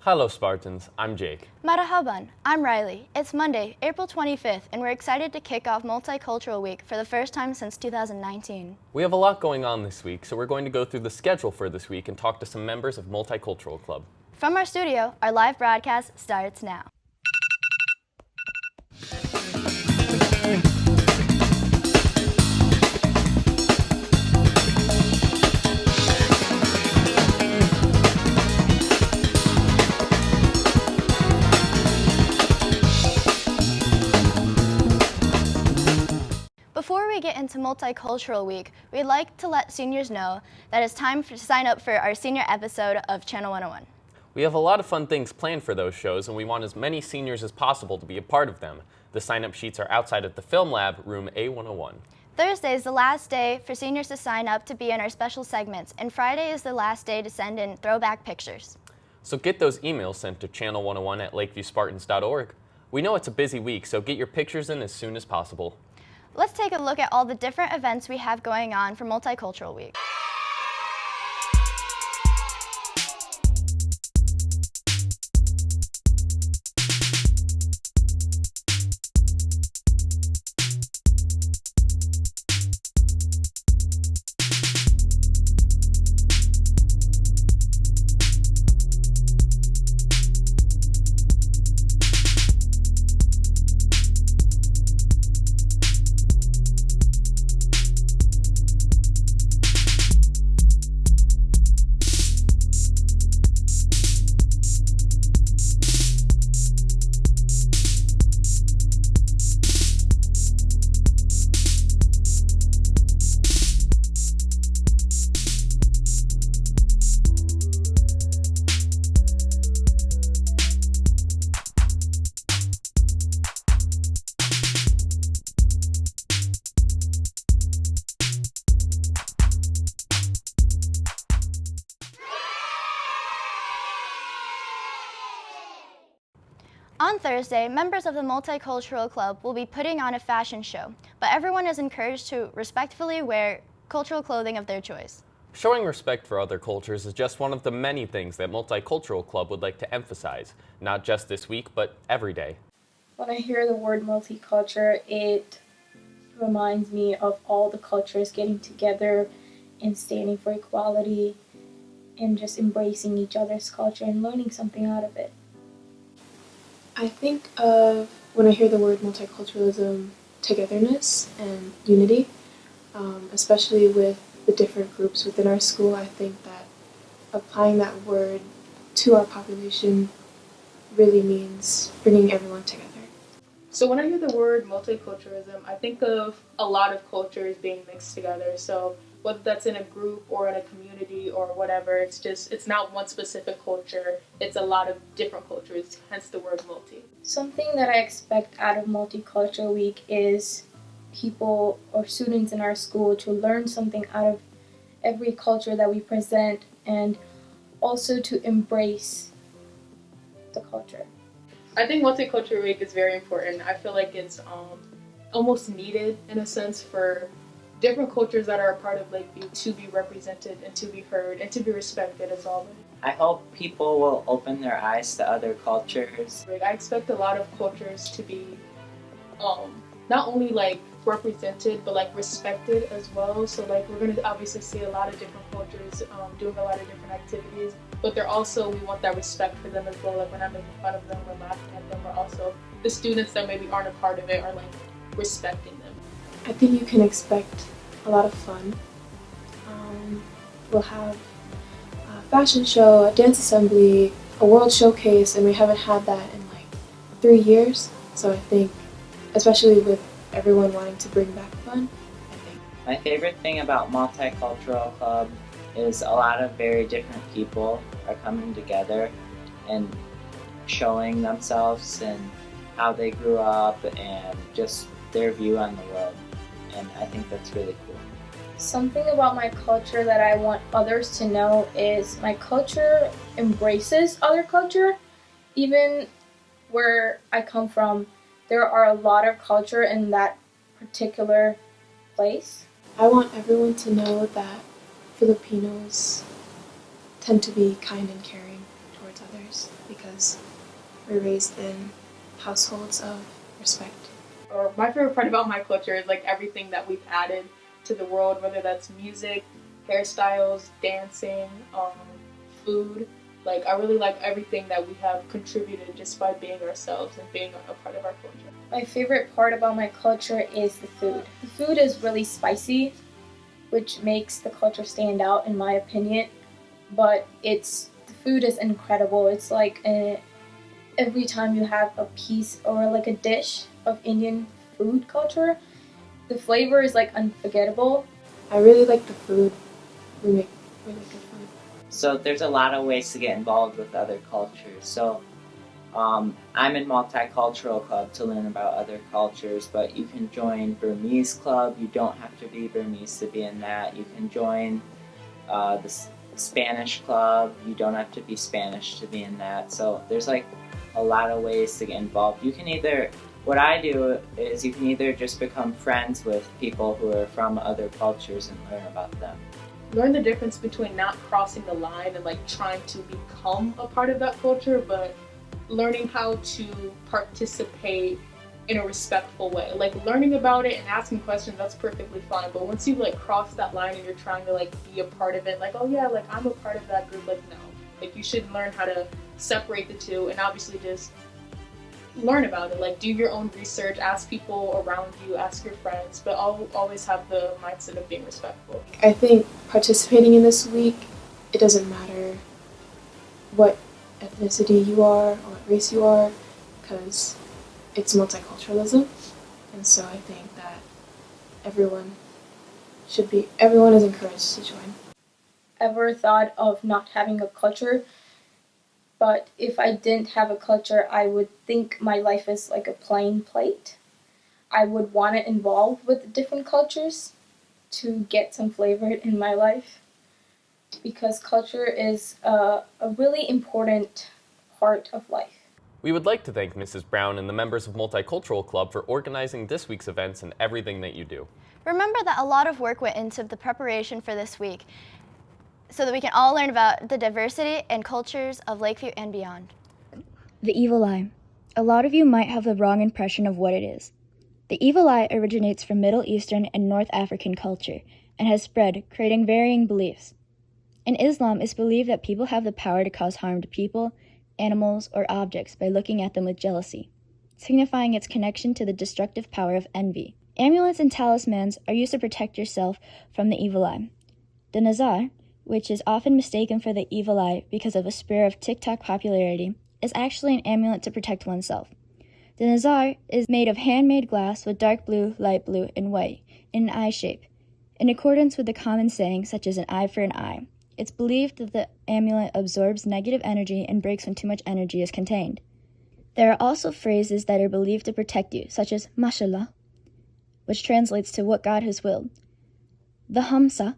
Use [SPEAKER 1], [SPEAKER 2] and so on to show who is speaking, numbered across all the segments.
[SPEAKER 1] Hello Spartans, I'm Jake.
[SPEAKER 2] Marhaban, I'm Riley. It's Monday, April 25th, and we're excited to kick off Multicultural Week for the first time since 2019.
[SPEAKER 1] We have a lot going on this week, so we're going to go through the schedule for this week and talk to some members of Multicultural Club.
[SPEAKER 2] From our studio, our live broadcast starts now. Before we get into Multicultural Week, we'd like to let seniors know that it's time to sign up for our senior episode of Channel 101.
[SPEAKER 1] We have a lot of fun things planned for those shows, and we want as many seniors as possible to be a part of them. The sign-up sheets are outside at the Film Lab, room A101.
[SPEAKER 2] Thursday is the last day for seniors to sign up to be in our special segments, and Friday is the last day to send in throwback pictures.
[SPEAKER 1] So get those emails sent to channel101@lakeviewspartans.org. We know it's a busy week, so get your pictures in as soon as possible.
[SPEAKER 2] Let's take a look at all the different events we have going on for Multicultural Week. On Thursday, members of the Multicultural Club will be putting on a fashion show, but everyone is encouraged to respectfully wear cultural clothing of their choice.
[SPEAKER 1] Showing respect for other cultures is just one of the many things that Multicultural Club would like to emphasize, not just this week, but every day.
[SPEAKER 3] When I hear the word multicultural, it reminds me of all the cultures getting together and standing for equality and just embracing each other's culture and learning something out of it.
[SPEAKER 4] I think of, when I hear the word multiculturalism, togetherness and unity, especially with the different groups within our school. I think that applying that word to our population really means bringing everyone together.
[SPEAKER 5] So when I hear the word multiculturalism, I think of a lot of cultures being mixed together. So whether that's in a group or in a community or whatever, it's not one specific culture. It's a lot of different cultures, hence the word multi.
[SPEAKER 3] Something that I expect out of Multicultural Week is people or students in our school to learn something out of every culture that we present and also to embrace the culture.
[SPEAKER 5] I think Multicultural Week is very important. I feel like it's almost needed in a sense for different cultures that are a part of Lakeview to be represented and to be heard and to be respected as well.
[SPEAKER 6] I hope people will open their eyes to other cultures.
[SPEAKER 5] I expect a lot of cultures to be not only represented but respected as well. So we're going to obviously see a lot of different cultures doing a lot of different activities, but we want that respect for them as well. We're not making fun of them, we're laughing at them, we're also the students that maybe aren't a part of it are respecting them.
[SPEAKER 4] I think you can expect a lot of fun. We'll have a fashion show, a dance assembly, a world showcase, and we haven't had that in 3 years. So I think, especially with everyone wanting to bring back fun,
[SPEAKER 6] My favorite thing about Multicultural Club is a lot of very different people are coming together and showing themselves and how they grew up and just their view on the world. And I think that's really cool.
[SPEAKER 3] Something about my culture that I want others to know is my culture embraces other culture. Even where I come from, there are a lot of culture in that particular place.
[SPEAKER 4] I want everyone to know that Filipinos tend to be kind and caring towards others. cultures because we're raised in households of respect.
[SPEAKER 5] Or my favorite part about my culture is like everything that we've added to the world, whether that's music, hairstyles, dancing, food. Like I really like everything that we have contributed just by being ourselves and being a part of our culture.
[SPEAKER 3] My favorite part about my culture is the food. The food is really spicy, which makes the culture stand out in my opinion. But the food is incredible. It's like every time you have a piece or like a dish of Indian food culture, the flavor is like unforgettable.
[SPEAKER 4] I really like the food. We make really good food.
[SPEAKER 6] So there's a lot of ways to get involved with other cultures. So I'm in Multicultural Club to learn about other cultures, but you can join Burmese Club. You don't have to be Burmese to be in that. You can join the Spanish Club. You don't have to be Spanish to be in that. So there's like a lot of ways to get involved. What I do is you can either just become friends with people who are from other cultures and learn about them.
[SPEAKER 5] Learn the difference between not crossing the line and like trying to become a part of that culture, but learning how to participate in a respectful way. Like learning about it and asking questions, that's perfectly fine. But once you like cross that line and you're trying to like be a part of it, like, oh yeah, like I'm a part of that group, like no. Like you should learn how to separate the two and obviously just learn about it. Like do your own research, ask people around you, ask your friends, but always have the mindset of being respectful.
[SPEAKER 4] I think participating in this week, it doesn't matter what ethnicity you are or what race you are, because it's multiculturalism, and so I think that everyone is encouraged to join.
[SPEAKER 3] Ever thought of not having a culture? But if I didn't have a culture, I would think my life is like a plain plate. I would want to involve with different cultures to get some flavor in my life, because culture is a really important part of life.
[SPEAKER 1] We would like to thank Mrs. Brown and the members of Multicultural Club for organizing this week's events and everything that you do.
[SPEAKER 2] Remember that a lot of work went into the preparation for this week so that we can all learn about the diversity and cultures of Lakeview and beyond.
[SPEAKER 7] The evil eye. A lot of you might have the wrong impression of what it is. The evil eye originates from Middle Eastern and North African culture and has spread, creating varying beliefs. In Islam, it's believed that people have the power to cause harm to people, animals, or objects by looking at them with jealousy, signifying its connection to the destructive power of envy. Amulets and talismans are used to protect yourself from the evil eye. The nazar, which is often mistaken for the evil eye because of a spur of TikTok popularity, is actually an amulet to protect oneself. The nazar is made of handmade glass with dark blue, light blue, and white, in an eye shape. In accordance with the common saying, such as an eye for an eye, it's believed that the amulet absorbs negative energy and breaks when too much energy is contained. There are also phrases that are believed to protect you, such as mashallah, which translates to what God has willed. The hamsa,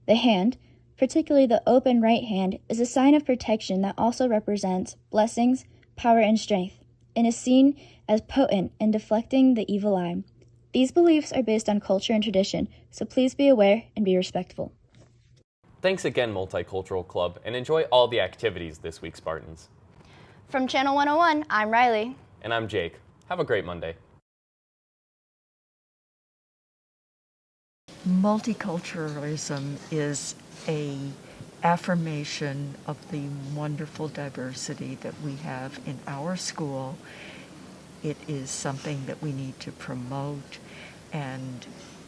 [SPEAKER 7] the hand, particularly the open right hand, is a sign of protection that also represents blessings, power, and strength, and is seen as potent in deflecting the evil eye. These beliefs are based on culture and tradition, so please be aware and be respectful.
[SPEAKER 1] Thanks again, Multicultural Club, and enjoy all the activities this week, Spartans.
[SPEAKER 2] From Channel 101, I'm Riley.
[SPEAKER 1] And I'm Jake. Have a great Monday.
[SPEAKER 8] Multiculturalism is an affirmation of the wonderful diversity that we have in our school. It is something that we need to promote and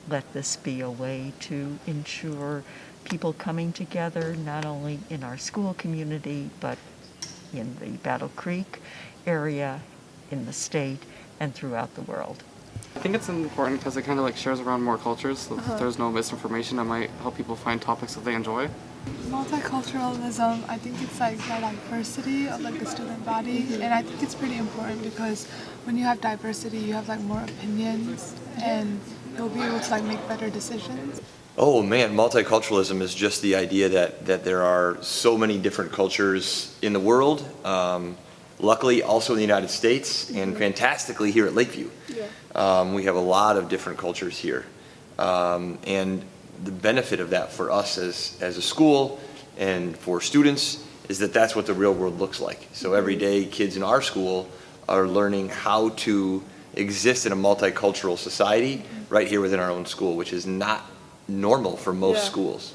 [SPEAKER 8] let this be a way to ensure people coming together, not only in our school community, but in the Battle Creek area, in the state, and throughout the world.
[SPEAKER 9] I think it's important because it kind of like shares around more cultures, so if there's no misinformation that might help people find topics that they enjoy.
[SPEAKER 10] Multiculturalism, I think it's like the diversity of like the student body, and I think it's pretty important because when you have diversity, you have like more opinions, and you'll be able to like make better decisions.
[SPEAKER 11] Oh man, multiculturalism is just the idea that there are so many different cultures in the world, luckily also in the United States, and fantastically here at Lakeview. We have a lot of different cultures here, and the benefit of that for us as a school and for students is that that's what the real world looks like. So every day, kids in our school are learning how to exist in a multicultural society right here within our own school, which is not normal for most schools.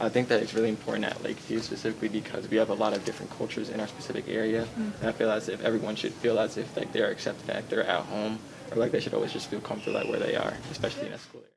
[SPEAKER 12] I think that it's really important at Lakeview specifically because we have a lot of different cultures in our specific area, and I feel as if everyone should feel as if like they're accepted, like they're at home, or like they should always just feel comfortable like where they are, especially in a school area.